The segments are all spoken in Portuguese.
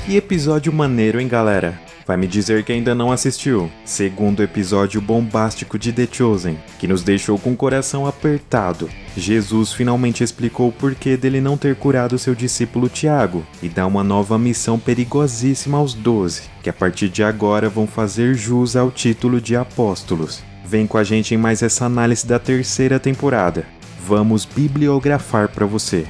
Que episódio maneiro, hein, galera? Vai me dizer que ainda não assistiu. Segundo episódio bombástico de The Chosen, que nos deixou com o coração apertado. Jesus finalmente explicou o porquê dele não ter curado seu discípulo Tiago e dá uma nova missão perigosíssima aos 12, que a partir de agora vão fazer jus ao título de apóstolos. Vem com a gente em mais essa análise da terceira temporada. Vamos bibliografar para você.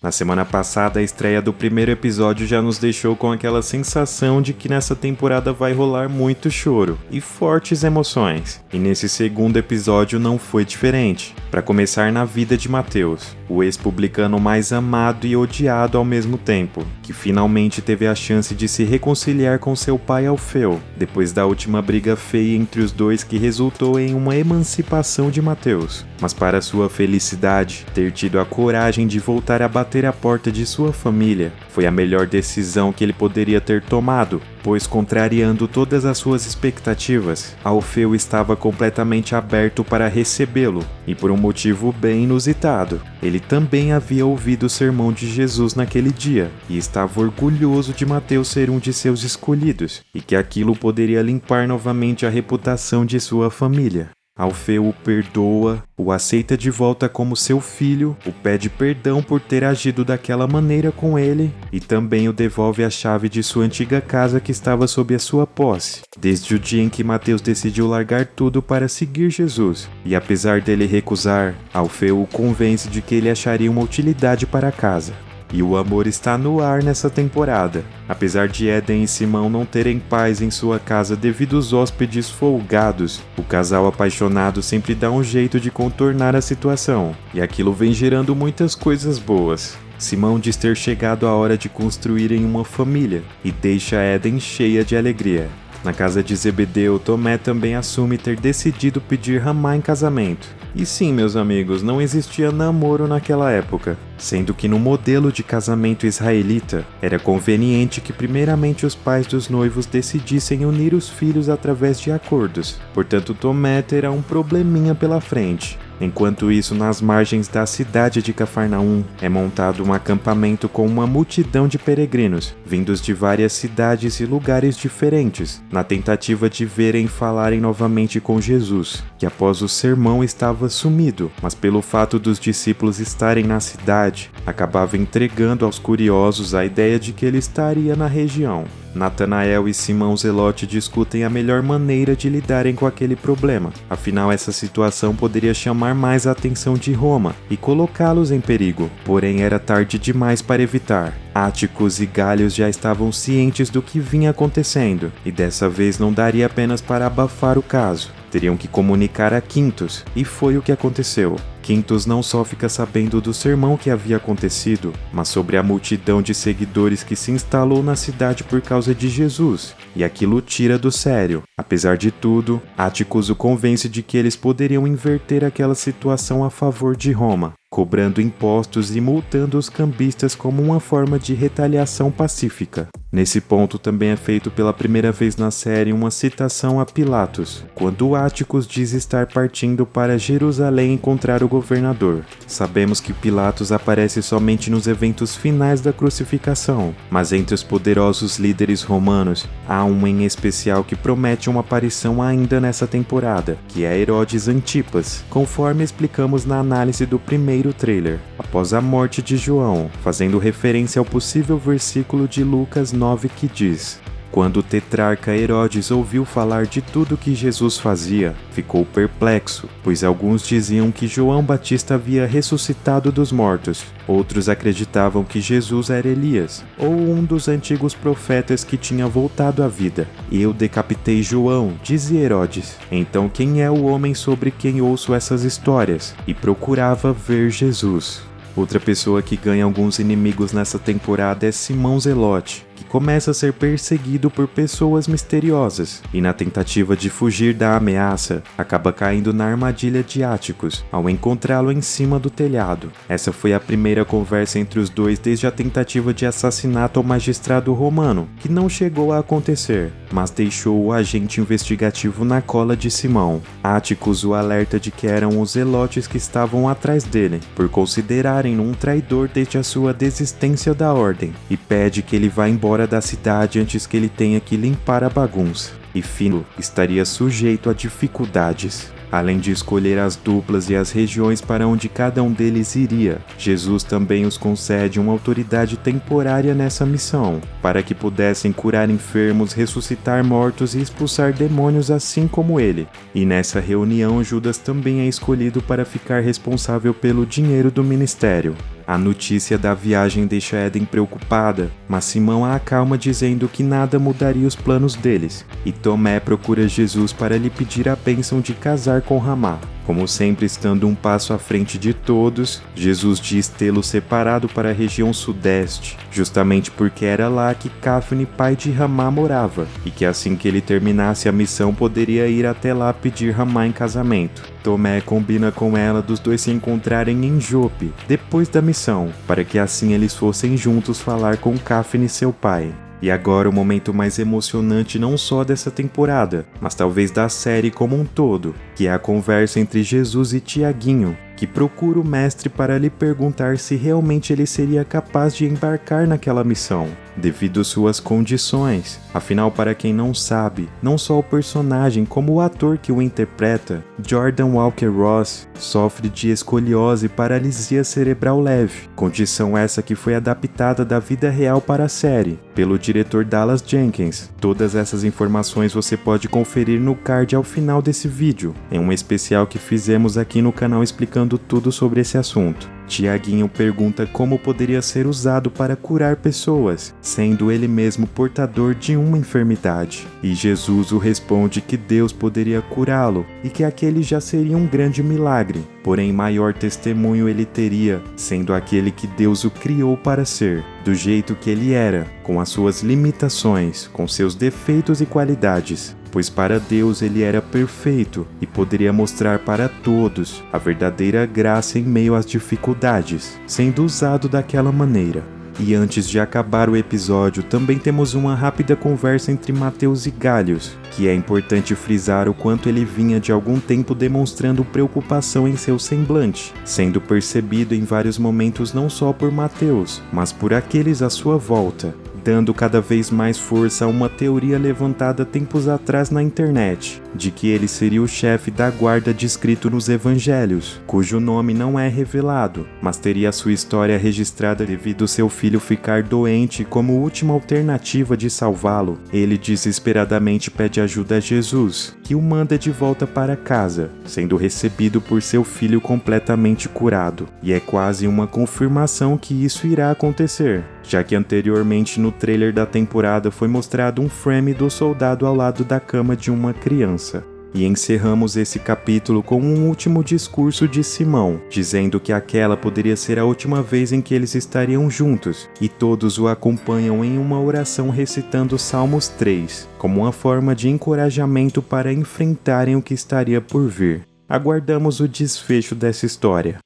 Na semana passada, a estreia do primeiro episódio já nos deixou com aquela sensação de que nessa temporada vai rolar muito choro e fortes emoções. E nesse segundo episódio não foi diferente. Para começar na vida de Mateus, o ex-publicano mais amado e odiado ao mesmo tempo, que finalmente teve a chance de se reconciliar com seu pai Alfeu, depois da última briga feia entre os dois que resultou em uma emancipação de Mateus. Mas para sua felicidade, ter tido a coragem de voltar a bater a porta de sua família foi a melhor decisão que ele poderia ter tomado, pois contrariando todas as suas expectativas, Alfeu estava completamente aberto para recebê-lo, e por um motivo bem inusitado. Ele também havia ouvido o sermão de Jesus naquele dia, e estava orgulhoso de Mateus ser um de seus escolhidos, e que aquilo poderia limpar novamente a reputação de sua família. Alfeu o perdoa, o aceita de volta como seu filho, o pede perdão por ter agido daquela maneira com ele e também o devolve a chave de sua antiga casa que estava sob a sua posse, desde o dia em que Mateus decidiu largar tudo para seguir Jesus. E apesar dele recusar, Alfeu o convence de que ele acharia uma utilidade para a casa. E o amor está no ar nessa temporada. Apesar de Éden e Simão não terem paz em sua casa devido aos hóspedes folgados, o casal apaixonado sempre dá um jeito de contornar a situação, e aquilo vem gerando muitas coisas boas. Simão diz ter chegado a hora de construírem uma família, e deixa Éden cheia de alegria. Na casa de Zebedeu, Tomé também assume ter decidido pedir Ramá em casamento. E sim, meus amigos, não existia namoro naquela época, sendo que no modelo de casamento israelita, era conveniente que primeiramente os pais dos noivos decidissem unir os filhos através de acordos. Portanto, Tomé terá um probleminha pela frente. Enquanto isso, nas margens da cidade de Cafarnaum, é montado um acampamento com uma multidão de peregrinos, vindos de várias cidades e lugares diferentes, na tentativa de verem e falarem novamente com Jesus, que após o sermão estava sumido, mas pelo fato dos discípulos estarem na cidade, acabava entregando aos curiosos a ideia de que ele estaria na região. Natanael e Simão Zelote discutem a melhor maneira de lidarem com aquele problema, afinal essa situação poderia chamar mais a atenção de Roma e colocá-los em perigo, porém era tarde demais para evitar. Áticos e Gálios já estavam cientes do que vinha acontecendo, e dessa vez não daria apenas para abafar o caso. Teriam que comunicar a Quintus, e foi o que aconteceu. Quintus não só fica sabendo do sermão que havia acontecido, mas sobre a multidão de seguidores que se instalou na cidade por causa de Jesus, e aquilo o tira do sério. Apesar de tudo, Áticos o convence de que eles poderiam inverter aquela situação a favor de Roma, cobrando impostos e multando os cambistas como uma forma de retaliação pacífica. Nesse ponto também é feito pela primeira vez na série uma citação a Pilatos, quando Áticos diz estar partindo para Jerusalém encontrar o governador. Sabemos que Pilatos aparece somente nos eventos finais da crucificação, mas entre os poderosos líderes romanos, há um em especial que promete uma aparição ainda nessa temporada, que é Herodes Antipas, conforme explicamos na análise do primeiro trailer, após a morte de João, fazendo referência ao possível versículo de Lucas 9 que diz: quando o tetrarca Herodes ouviu falar de tudo que Jesus fazia, ficou perplexo, pois alguns diziam que João Batista havia ressuscitado dos mortos, outros acreditavam que Jesus era Elias, ou um dos antigos profetas que tinha voltado à vida. Eu decapitei João, dizia Herodes. Então quem é o homem sobre quem ouço essas histórias? E procurava ver Jesus. Outra pessoa que ganha alguns inimigos nessa temporada é Simão Zelote, que começa a ser perseguido por pessoas misteriosas e, na tentativa de fugir da ameaça, acaba caindo na armadilha de Áticos ao encontrá-lo em cima do telhado. Essa foi a primeira conversa entre os dois desde a tentativa de assassinato ao magistrado romano, que não chegou a acontecer, mas deixou o agente investigativo na cola de Simão. Áticos o alerta de que eram os zelotes que estavam atrás dele, por considerarem-no um traidor desde a sua desistência da ordem, e pede que ele vá embora da cidade antes que ele tenha que limpar a bagunça. E Fino estaria sujeito a dificuldades. Além de escolher as duplas e as regiões para onde cada um deles iria, Jesus também os concede uma autoridade temporária nessa missão, para que pudessem curar enfermos, ressuscitar mortos e expulsar demônios assim como ele. E nessa reunião, Judas também é escolhido para ficar responsável pelo dinheiro do ministério. A notícia da viagem deixa Eden preocupada, mas Simão a acalma dizendo que nada mudaria os planos deles, e Tomé procura Jesus para lhe pedir a bênção de casar com Ramá. Como sempre estando um passo à frente de todos, Jesus diz tê-lo separado para a região sudeste, justamente porque era lá que Cafne, pai de Ramá, morava, e que assim que ele terminasse a missão poderia ir até lá pedir Ramá em casamento. Tomé combina com ela dos dois se encontrarem em Jope, depois da missão, para que assim eles fossem juntos falar com Cafne, seu pai. E agora o momento mais emocionante não só dessa temporada, mas talvez da série como um todo, que é a conversa entre Jesus e Tiaguinho, que procura o mestre para lhe perguntar se realmente ele seria capaz de embarcar naquela missão, devido suas condições. Afinal, para quem não sabe, não só o personagem como o ator que o interpreta, Jordan Walker Ross, sofre de escoliose e paralisia cerebral leve, condição essa que foi adaptada da vida real para a série, pelo diretor Dallas Jenkins. Todas essas informações você pode conferir no card ao final desse vídeo, em um especial que fizemos aqui no canal explicando tudo sobre esse assunto. Tiaguinho pergunta como poderia ser usado para curar pessoas, sendo ele mesmo portador de uma enfermidade. E Jesus o responde que Deus poderia curá-lo e que aquele já seria um grande milagre, porém maior testemunho ele teria, sendo aquele que Deus o criou para ser, do jeito que ele era, com as suas limitações, com seus defeitos e qualidades. Pois para Deus ele era perfeito e poderia mostrar para todos a verdadeira graça em meio às dificuldades, sendo usado daquela maneira. E antes de acabar o episódio, também temos uma rápida conversa entre Mateus e Galios, que é importante frisar o quanto ele vinha de algum tempo demonstrando preocupação em seu semblante, sendo percebido em vários momentos não só por Mateus, mas por aqueles à sua volta, dando cada vez mais força a uma teoria levantada tempos atrás na internet, de que ele seria o chefe da guarda descrito nos evangelhos, cujo nome não é revelado, mas teria sua história registrada devido seu filho ficar doente e como última alternativa de salvá-lo, ele desesperadamente pede ajuda a Jesus, que o manda de volta para casa, sendo recebido por seu filho completamente curado, e é quase uma confirmação que isso irá acontecer, já que anteriormente no trailer da temporada foi mostrado um frame do soldado ao lado da cama de uma criança. E encerramos esse capítulo com um último discurso de Simão, dizendo que aquela poderia ser a última vez em que eles estariam juntos, e todos o acompanham em uma oração recitando Salmos 3, como uma forma de encorajamento para enfrentarem o que estaria por vir. Aguardamos o desfecho dessa história.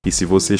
E se você